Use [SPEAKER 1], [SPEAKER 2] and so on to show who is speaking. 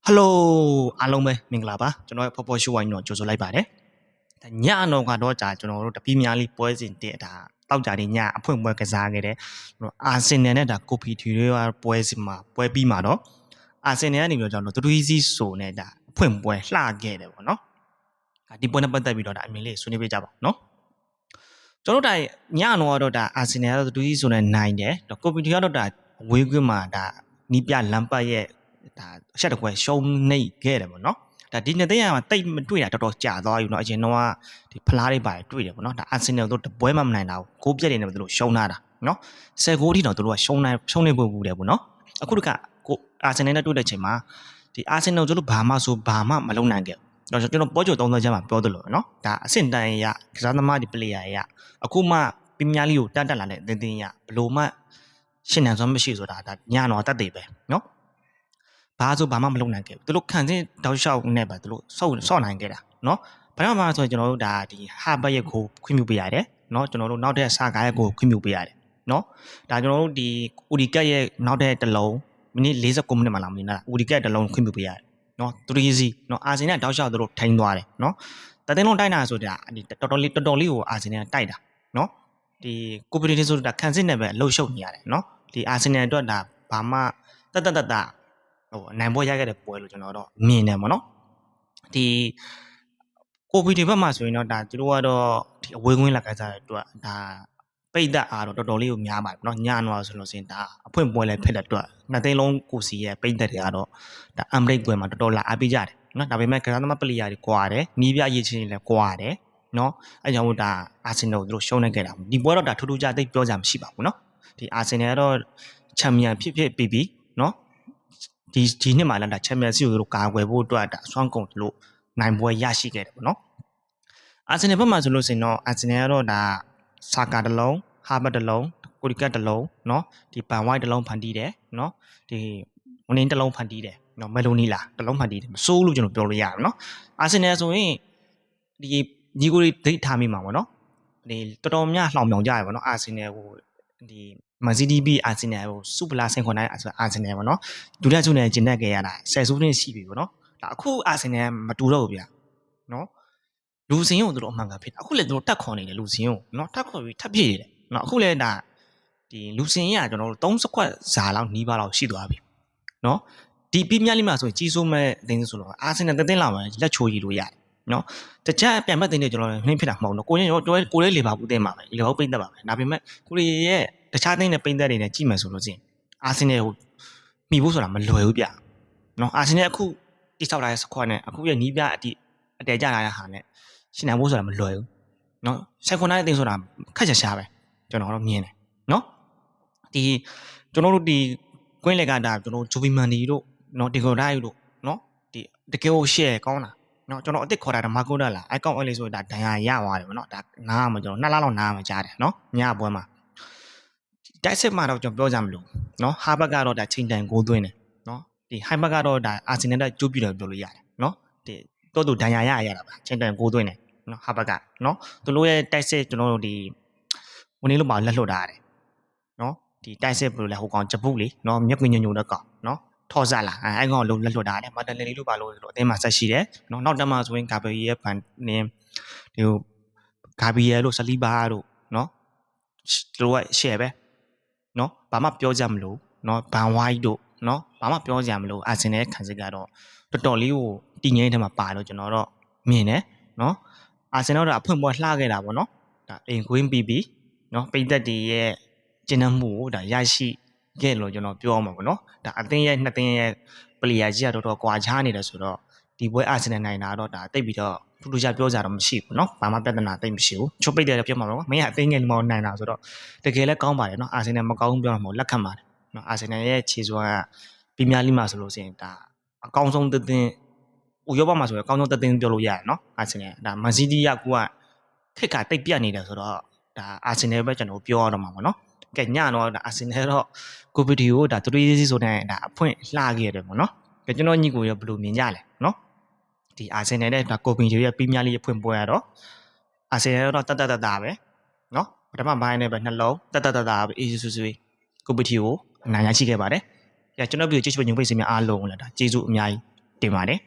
[SPEAKER 1] Hello အားလုံးပဲမင်္ဂလာပါကျွန်တော်ရဲ့ဖော်ဖော်ရှိုးဝိုင်းတော့ကြိုဆိုလိုက်ပါတယ်ဒါညတော့ကတော့ကြာကျွန်တော်တို့တပီးများလေးပွဲစဉ်တဲ့ဒါတောက်ကြတဲ့ညအဖွင့်ပွဲကစားခဲ့တဲ့အာဆင်နယ်နဲ့ဒါကိုဖီထီတွေပွဲစဉ်မှာပွဲပြီးမှာတော့အာဆင်နယ်ကနေပြီးတော့ကျွန်တော်တို့3စီးဆိုနဲ့ဒါအဖွင့်ပွဲလှခဲ့တယ်ပေါ့နော်ဒီပွဲနဲ့ပတ်သက်ပြီးတော့ဒါအမြင်လေးဆွေးနွေးပေးကြပါနော်ကျွန်တော်တို့ဒါညတော့ဒါအာဆင်နယ်ကတော့3စီးဆိုနဲ့နိုင်တယ်ကိုဖီထီကတော့ဒါဝေးကွင်းမှာဒါနီးပြလမ်းပတ်ရဲ့ဒါအချက်တကွယ်ရှုံးနေခဲ့တယ်ပေါ့နော်ဒါဒီနှစ်သိန်းမှာတိတ်မတွေ့တာတော်တော်ကြာသွားပြီเนาะအရင်တော့ဒီဖလားတွေပါတယ်တွေ့တယ်ပေါ့နော်ဒါအာဆင်နယ်တို့တပွဲမှမနိုင်တာကိုပြက်နေတယ်တို့ရှုံးလာတာเนาะ10ဂိုးထိတော့တို့ကရှုံးနေပို့ဘူးတယ်ပေါ့နော်အခုတကကိုအာဆင်နယ်နဲ့တွေ့တဲ့ချိန်မှာဒီအာဆင်နယ်တို့ဘာမှမလုံနိုင်ခဲ့တော့ကျွန်တော်ပေါ်ကြ30ချက်မှာပြောသလိုเนาะဒါအဆင့်တန်းရကစားသမားဒီ player ရအခုမှပြင်းများလေးကိုတက်လာတဲ့အသင်းရဘလို့မှရှင်းနေစွမ်းမရှိဆိုတာဒါညတော့တတ်တယ်ပဲเนาะဘာမှမလုပ်နိုင်ခဲ့ဘူးသူတို့ခံစင်းတောက်လျှောက်နဲ့ပဲသူတို့ဆော့နိုင်ခဲ့တာเนาะဘာမှမဆိုကျွန်တော်တို့ဒါဒီဟာဘတ်ရဲ့ကိုခွင့်ပြုပေးရတယ်เนาะကျွန်တော်တို့နောက်တဲ့စာကားရဲ့ကိုခွင့်ပြုပေးရတယ်เนาะဒါကျွန်တော်တို့ဒီဦးဒီကက်ရဲ့နောက်တဲ့တလုံးမိနစ်49မိနစ်မှလာမနေလားဦးဒီကက်တလုံးခွင့်ပြုပေးရတယ်เนาะ3စီเนาะအာဆင်နယ်တောက်လျှောက်သူတို့ထိန်းသွားတယ်เนาะတသိန်းလုံးတိုက်တာဆိုတာဒီတော်တော်လေးကိုအာဆင်နယ်တိုက်တာเนาะဒီကိုပီတီဆိုတာခံစင်းနဲ့ပဲအလုတ်ရှုပ်နေရတယ်เนาะဒီအာဆင်နယ်အတွက်ဒါဘာမှတတ်ဟိုနိုင်ပွဲရခဲ့တဲ့ပွဲလို့ကျွန်တော်တော့မြင်တယ်ပေါ့နော်ဒီကိုဗီဒီဘက်မှာဆိုရင်တော့ဒါသူတို့ကတော့ဒီအဝေးကွင်းလက်ကစားတဲ့အတွက်ဒါပိတ်သက်အားတော့တော်တော်လေးကိုများပါတယ်နော်ညနောဆိုလို့ဆိုရင်ဒါအဖွင့်ပွဲလည်းဖြစ်တဲ့အတွက်နှစ်သိန်းလုံးကိုစီရဲ့ပိတ်သက်တွေကတော့ဒါအမ်ဘရိတ်ပွဲမှာတော်တော်လာအားပေးကြတယ်နော်ဒါပေမဲ့ကစားသမားပလီယာတွေကွာတယ်နီးပြရေးချင်းတွေလည်းကွာတယ်နော်အဲကြောင့်မို့ဒါအာဆင်နယ်ကိုသူတို့ရှုံးနေခဲ့တာဒီပွဲတော့ဒါထူးထူးခြားသိပြောကြမှာမရှိပါဘူးနော်ဒီအာဆင်နယ်ကတော့ချန်ပီယံဖြစ်ပြီးနော်ဒီနှစ်မှာလည်းဒါချန်ပီယံစီကိုတို့ကာကွယ်ဖို့အတွက်ဒါအစွမ်းကုန်လို့နိုင်ပွဲရရှိခဲ့တယ်ပေါ့နော်အာဆင်နယ်ဘက်မှာဆိုလို့ဆိုရင်တော့အာဆင်နယ်ကတော့ဒါဆာကာတစ်လုံးဟာဘတ်တစ်လုံးကိုရီကတ်တစ်လုံးเนาะဒီဘန်ဝိုက်တစ်လုံးဖန်တီးတယ်เนาะဒီဝင်းတစ်လုံးဖန်တီးတယ်เนาะမက်လိုနီလာတစ်လုံးဖန်တီးတယ်မစိုးလို့ကျွန်တော်ပြောလို့ရတယ်เนาะအာဆင်နယ်ဆိုရင်ဒီညီကိုတွေဒိတ်ထားမိမှာပေါ့เนาะဒီတော်တော်များလှောင်ပြောင်ကြရပေါ့เนาะအာဆင်နယ်ကိုဒီမန်စီးတီးပြီးအာဆင်နယ်ကိုစူပလာဆင်ခွန်တိုင်းအာဆင်နယ်ပေါ့နော်ဒုတိယဆုနဲ့ကျင်းတက်ခဲ့ရတာဆယ်စုနှစ်ရှိပြီပေါ့နော်ဒါအခုအာဆင်နယ်မတူတော့ဘူးဗျာနော်လူစင်းကိုတို့အမှန်ကန်ဖြစ်အခုလည်းတို့တက်ခေါ်နေတယ်လူစင်းကိုနော်တက်ခေါ်ပြီးထပ်ပြည့်နေတယ်နော်အခုလည်းဒါဒီလူစင်းရကျွန်တော်တို့30ခွက်ဇာလောက်နီးပါးလောက်ရှိသွားပြီနော်ဒီပြင်းများလေးမှာဆိုရင်ကြီးစိုးမဲ့အတင်းဆိုတော့အာဆင်နယ်တင်းလာမှာလက်ချိုးရည်လို့ရတယ်နော်တခြားပြန်မဲ့တင်းတွေကျွန်တော်နှင်းဖြစ်တာမဟုတ်တော့ကိုလေးလေပါဘူးတင်းမှာပဲလေပါပိတ်သက်ပါပဲဒါပေမဲ့ကိုလေးရဲ့တခြားတင်းနဲ့ပိတ်သက်တွေနဲ့ကြည့်မယ်ဆိုလို့ရှိရင်အာဆင်နယ်ကိုမိဖို့ဆိုတာမလွယ်ဘူးဗျနော်အာဆင်နယ်အခုတိဆောက်လာတဲ့စခွက်နဲ့အခုရဲ့နီးပြအတဲကြလာတဲ့ဟာနဲ့ရှင်နိုင်ဖို့ဆိုတာမလွယ်ဘူးနော်ဆက်ခွန်နိုင်တဲ့အတင်းဆိုတာခက်ချာရှားပဲကျွန်တော်တော့မြင်တယ်နော်ဒီကျွန်တော်တို့ဒီကွင်းလက်ကဒါကျွန်တော်ဂျိုဘီမန်ဒီတို့နော်ဒီကိုတိုင်းတို့နော်ဒီတကယ်ကို share ကောင်းတာနော်ကျွန်တော်အစ်စ်ခေါ်တာမာကိုဒါလာအကောင့်အဲ့လေးဆိုတာဒဏ်ရာရသွားတယ်ဗောနော်ဒါနားမှာကျွန်တော်2လလောက်နားမှာကြားတယ်နော်ညပွဲမှာတိုက်စစ်မှာတော့ကျွန်တော်ပြောကြမလို့နော်ဟာဘတ်ကတော့ဒါချိန်တန်6သွင်းတယ်နော်ဒီဟိုင်ဘတ်ကတော့ဒါအာဆင်နယ်ကကျိုးပြတယ်ပြောလို့ရတယ်နော်ဒီတော့သူဒဏ်ရာရတာပါချိန်တန်6သွင်းတယ်နော်ဟာဘတ်ကနော်သူတို့ရဲ့တိုက်စစ်ကျွန်တော်တို့ဒီဝင်နေလို့ပါလက်လွတ်ထားတယ်နော်ဒီတိုက်စစ်ဘယ်လိုလဲဟိုကောင်ဂျပုလေနော်မြက်ကွင်းညညိုတဲ့ကောင်နော်ထော်စားလာအဲ့ကောင်လုံးလက်လွတ်ထားတယ်မာတန်လီလို့ပါလို့အသင်းမှာဆက်ရှိတယ်နော်နောက်တန်းမှာဆိုရင်ဂါဘရီရဲ့ဖန်နင်းဒီဂါဘရီယယ်တို့ဆလီဘာတို့နော်သူတို့က share ပဲနော်ဘာမှပြောကြမလို့နော်ဘန်ဝိုင်းတို့နော်ဘာမှပြောကြမလို့အာဆင်နယ်ခံစစ်ကတော့တော်တော်လေးကိုတည်ငြိမ်ထဲမှာပါတော့ကျွန်တော်တော့မြင်တယ်နော်အာဆင်နယ်တော့အဖွင့်ပွဲလှခဲ့တာပေါ့နော်ဒါအိမ်ကွင်းပြီးနော်ပိတ်သက်တွေရဲ့ကျင်းနှမှုကိုဒါရရှိခဲ့လို့ကျွန်တော်ပြောမှာပေါ့နော်ဒါအသင်းရဲ့နှစ်သင်းရဲ့ပလီယာကြီးကတော်တော်ကွာခြားနေတယ်ဆိုတော့ဒီပွဲအာဆင်နယ်နိုင်တာတော့ဒါတိတ်ပြီးတော့ထူးထူးခြားပြောကြတော့မရှိဘူးเนาะဘာမှပြဿနာတိတ်မရှိဘူးချုပ်ပိတ်တယ်လည်းပြောမှာပေါ့မင်းကအသင်းငယ်မောင်နိုင်တာဆိုတော့တကယ်လည်းကောင်းပါတယ်เนาะအာဆင်နယ်မကောင်းဘူးပြောမှာမဟုတ်လက်ခံပါတယ်เนาะအာဆင်နယ်ရဲ့ခြေစွမ်းကပြများလိမှာဆိုလို့ရှိရင်ဒါအကောင်းဆုံးသင်းဥရောပမှာဆိုရင်အကောင်းဆုံးသင်းပြောလို့ရတယ်เนาะအာဆင်နယ်ဒါမန်စီးတီးကကိုကခက်ကတိတ်ပြတ်နေတယ်ဆိုတော့ဒါအာဆင်နယ်ပဲကျွန်တော်ပြောရတော့မှာပေါ့เนาะကဲညတော့ဒါအာဆင်နယ်တော့ကိုဗီဒီယိုဒါ3စီးဆိုတဲ့ဒါအဖွင့်လှခဲ့ရတယ်ပေါ့เนาะကဲကျွန်တော်ညီကိုရဘယ်လိုမြင်ကြလဲเนาะဒီအာဆင်နယ်နဲ့ဒါကိုပင်ဂျီရဲ့ပြင်းများလေးအဖွင့်ပွဲရတော့အာဆင်နယ်တော့တတ်ပဲเนาะပထမပိုင်းနဲ့ပဲနှလုံးတတ်ပဲအေးဆူကိုပီတီကိုအနိုင်ရရှိခဲ့ပါတယ်။ကျွန်တော်ပြီးကြည့်ချင်ညွှန်ပိတ်စင်များအားလုံးလည်းဒါကျေးဇူးအများကြီး တင်ပါတယ်